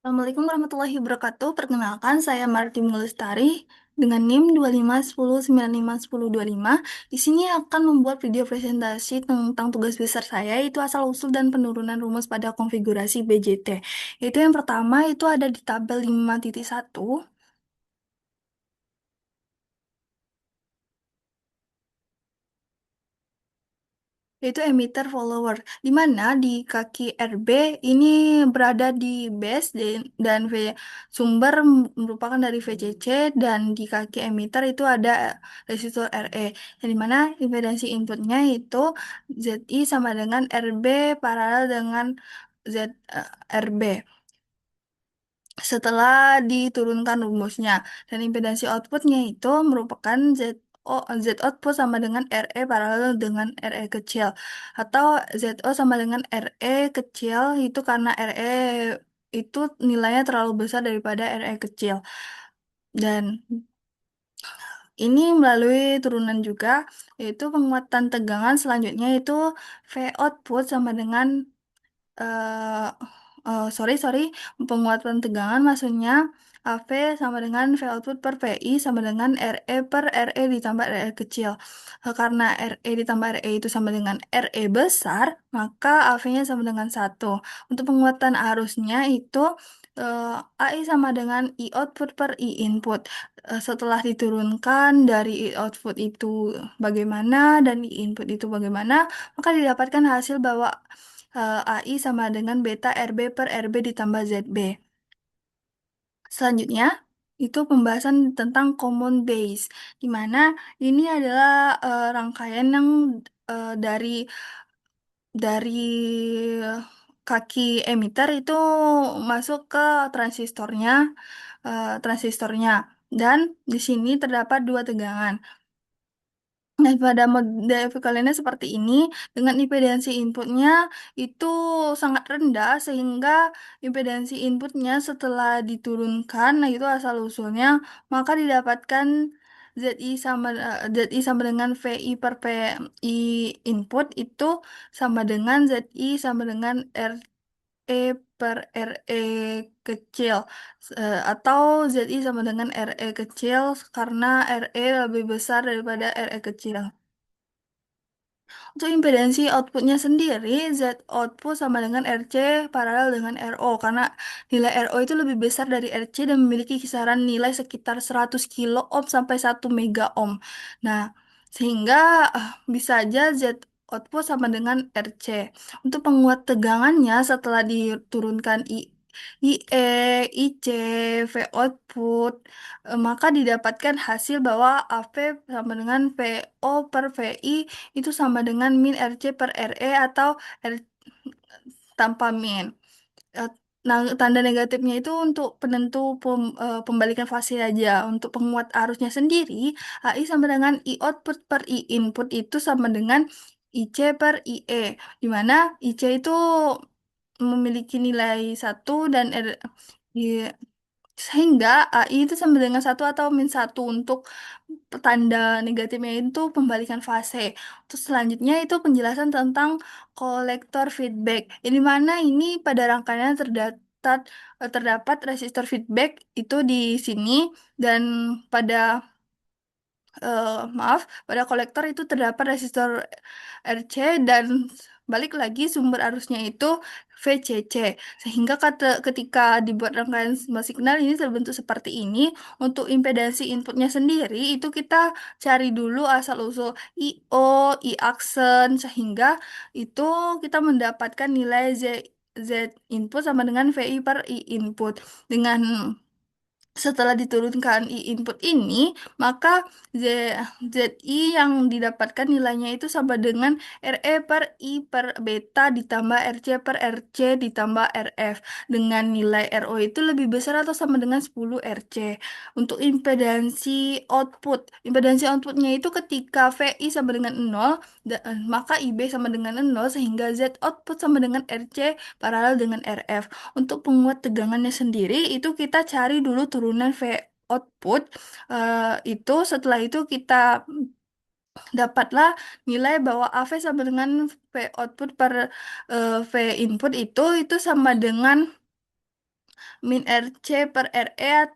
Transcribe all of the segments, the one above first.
Assalamualaikum warahmatullahi wabarakatuh. Perkenalkan, saya Martin Lestari dengan NIM 2510951025. Di sini akan membuat video presentasi tentang tugas besar saya, yaitu asal-usul dan penurunan rumus pada konfigurasi BJT. Itu yang pertama, itu ada di tabel 5.1. Yaitu emitter follower, di mana di kaki RB ini berada di base dan sumber merupakan dari VCC, dan di kaki emitter itu ada resistor RE, yang di mana impedansi inputnya itu ZI sama dengan RB paralel dengan Z RB setelah diturunkan rumusnya, dan impedansi outputnya itu merupakan Z output sama dengan RE paralel dengan RE kecil, atau ZO sama dengan RE kecil itu karena RE itu nilainya terlalu besar daripada RE kecil. Dan ini melalui turunan juga, yaitu penguatan tegangan selanjutnya itu V output sama dengan sorry, penguatan tegangan maksudnya AV sama dengan V output per VI sama dengan RE per RE ditambah RE kecil. Karena RE ditambah RE itu sama dengan RE besar, maka AV-nya sama dengan satu. Untuk penguatan arusnya itu AI sama dengan I output per I input. Setelah diturunkan dari I output itu bagaimana dan I input itu bagaimana, maka didapatkan hasil bahwa AI sama dengan beta RB per RB ditambah ZB. Selanjutnya, itu pembahasan tentang common base, di mana ini adalah rangkaian yang dari kaki emitter itu masuk ke transistornya, transistornya. Dan di sini terdapat dua tegangan. Nah, pada mode ekvivalennya seperti ini, dengan impedansi inputnya itu sangat rendah, sehingga impedansi inputnya setelah diturunkan, nah itu asal-usulnya, maka didapatkan ZI sama dengan VI per PI input itu sama dengan ZI sama dengan RE per RE kecil. Atau ZI sama dengan RE kecil karena RE lebih besar daripada RE kecil. Untuk impedansi outputnya sendiri, Z output sama dengan RC paralel dengan RO, karena nilai RO itu lebih besar dari RC dan memiliki kisaran nilai sekitar 100 kilo ohm sampai 1 mega ohm. Nah, sehingga bisa aja Z output sama dengan RC. Untuk penguat tegangannya setelah diturunkan IE, IC, V output, maka didapatkan hasil bahwa AV sama dengan VO per VI itu sama dengan min RC per RE atau R tanpa min. Eh, Nah, tanda negatifnya itu untuk penentu pembalikan fase aja. Untuk penguat arusnya sendiri, AI sama dengan I output per I input itu sama dengan IC per IE, di mana IC itu memiliki nilai satu dan sehingga AI itu sama dengan satu atau min satu. Untuk tanda negatifnya itu pembalikan fase. Terus selanjutnya itu penjelasan tentang kolektor feedback. Ini mana ini pada rangkaian terdapat resistor feedback itu di sini, dan pada maaf, pada kolektor itu terdapat resistor RC, dan balik lagi sumber arusnya itu VCC. Sehingga ketika dibuat rangkaian sebuah signal ini terbentuk seperti ini. Untuk impedansi inputnya sendiri itu kita cari dulu asal-usul IO, I aksen, sehingga itu kita mendapatkan nilai Z input sama dengan VI per I input. Dengan setelah diturunkan I input ini, maka Z, ZI yang didapatkan nilainya itu sama dengan RE per I per beta ditambah RC per RC ditambah RF, dengan nilai RO itu lebih besar atau sama dengan 10 RC. Untuk impedansi outputnya itu ketika VI sama dengan 0, maka IB sama dengan 0, sehingga Z output sama dengan RC paralel dengan RF. Untuk penguat tegangannya sendiri itu kita cari dulu turunan V output. Itu setelah itu kita dapatlah nilai bahwa AV sama dengan V output per V input itu sama dengan min RC per RE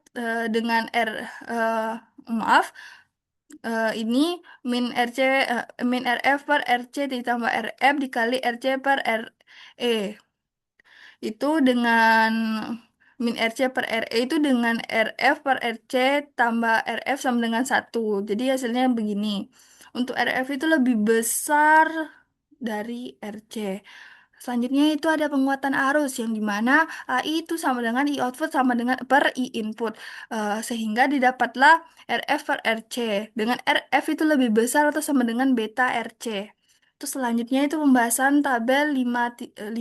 dengan eh, maaf, ini min RF per RC ditambah RF dikali RC per RE. Itu dengan min RC per RE itu dengan RF per RC tambah RF sama dengan satu. Jadi hasilnya begini. Untuk RF itu lebih besar dari RC. Selanjutnya itu ada penguatan arus yang dimana AI itu sama dengan I output sama dengan per I input. Sehingga didapatlah RF per RC. Dengan RF itu lebih besar atau sama dengan beta RC. Terus selanjutnya itu pembahasan tabel 5.2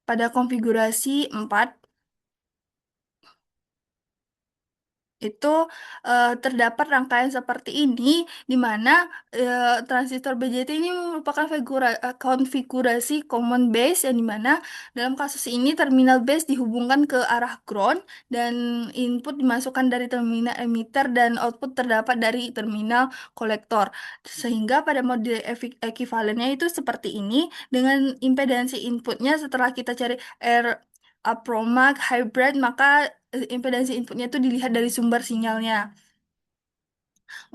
pada konfigurasi 4 itu terdapat rangkaian seperti ini, di mana transistor BJT ini merupakan konfigurasi common base, yang dimana dalam kasus ini terminal base dihubungkan ke arah ground dan input dimasukkan dari terminal emitter dan output terdapat dari terminal kolektor. Sehingga pada model ekivalennya itu seperti ini, dengan impedansi inputnya setelah kita cari R Apromax hybrid, maka impedansi inputnya itu dilihat dari sumber sinyalnya.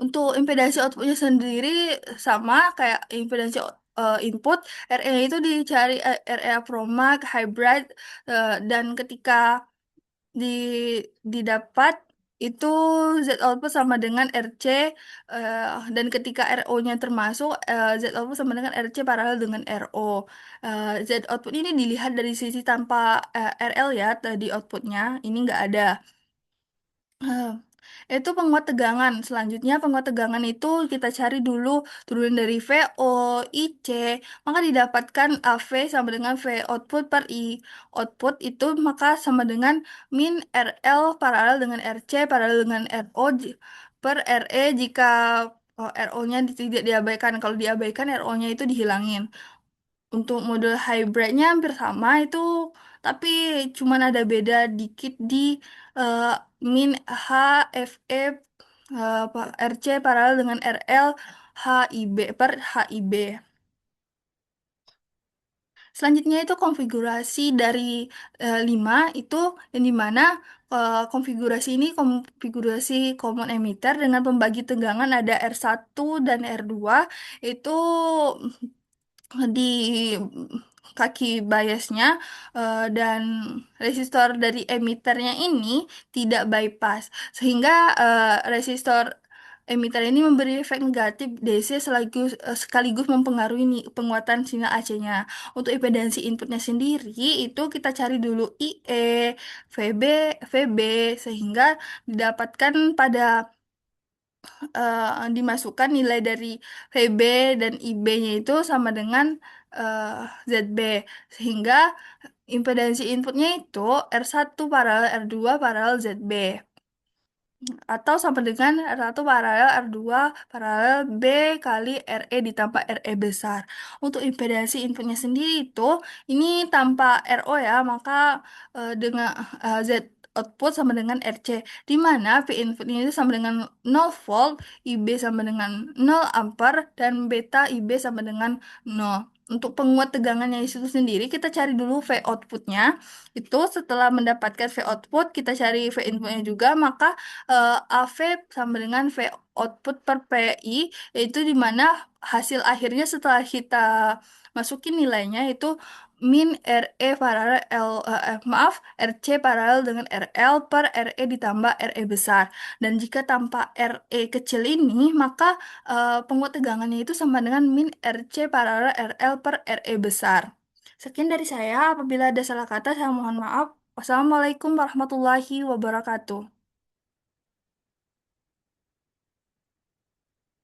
Untuk impedansi outputnya sendiri sama kayak impedansi input, RE itu dicari RE Apromax hybrid, dan ketika di didapat itu Z output sama dengan RC, eh, dan ketika RO-nya termasuk, Z output sama dengan RC paralel dengan RO. Z output ini dilihat dari sisi tanpa RL ya, tadi outputnya ini nggak ada. Eh, Itu penguat tegangan. Selanjutnya penguat tegangan itu kita cari dulu turunan dari VO, IC, maka didapatkan AV sama dengan V output per I output itu maka sama dengan min RL paralel dengan RC paralel dengan RO per RE jika RO-nya tidak diabaikan. Kalau diabaikan RO-nya itu dihilangin. Untuk model hybridnya hampir sama itu, tapi cuman ada beda dikit di eh, min HFE RC paralel dengan RL HIB per HIB. Selanjutnya itu konfigurasi dari 5 itu, yang dimana konfigurasi ini konfigurasi common emitter dengan pembagi tegangan ada R1 dan R2 itu di kaki biasnya, dan resistor dari emiternya ini tidak bypass, sehingga resistor emitter ini memberi efek negatif DC sekaligus mempengaruhi penguatan sinyal AC-nya. Untuk impedansi inputnya sendiri itu kita cari dulu IE, VB, VB, sehingga didapatkan pada dimasukkan nilai dari VB dan IB-nya itu sama dengan eh, ZB, sehingga impedansi inputnya itu R1 paralel R2 paralel ZB, atau sama dengan R1 paralel R2 paralel B kali RE ditambah RE besar. Untuk impedansi inputnya sendiri itu ini tanpa RO ya, maka dengan Z output sama dengan RC, di mana V inputnya itu sama dengan 0 volt, IB sama dengan 0 ampere, dan beta IB sama dengan 0. Untuk penguat tegangannya itu sendiri, kita cari dulu V outputnya. Itu setelah mendapatkan V output, kita cari V inputnya juga, maka AV sama dengan V output per PI, yaitu di mana hasil akhirnya setelah kita masukin nilainya itu min RE paralel maaf, RC paralel dengan RL per RE ditambah RE besar. Dan jika tanpa RE kecil ini, maka penguat tegangannya itu sama dengan min RC paralel RL per RE besar. Sekian dari saya. Apabila ada salah kata, saya mohon maaf. Wassalamualaikum warahmatullahi wabarakatuh.